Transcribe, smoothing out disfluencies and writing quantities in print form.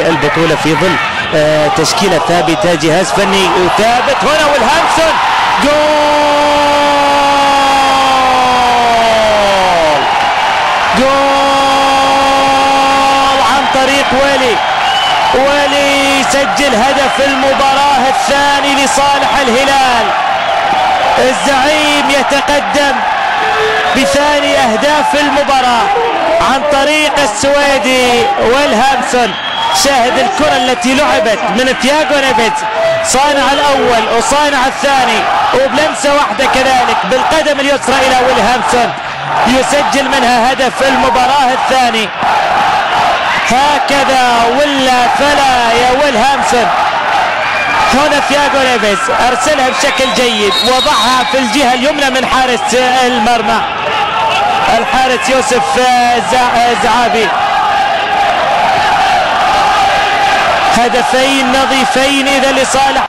البطولة في ظل تشكيلة ثابتة، جهاز فني ثابت. هنا والهامسون جول عن طريق ولي يسجل هدف المباراة الثاني لصالح الهلال. الزعيم يتقدم بثاني أهداف المباراة عن طريق السويدي والهامسون. شاهد الكرة التي لعبت من تياغو نيفيز، صانع الأول وصانع الثاني، وبلمسة واحدة كذلك بالقدم اليسرى إلى والهامسون يسجل منها هدف المباراة الثاني. هكذا ولا فلا يا والهامسون. هنا تياغو نيفيز أرسلها بشكل جيد، وضعها في الجهة اليمنى من حارس المرمى الحارس يوسف زعابي. هدفين نظيفين إذا لصالح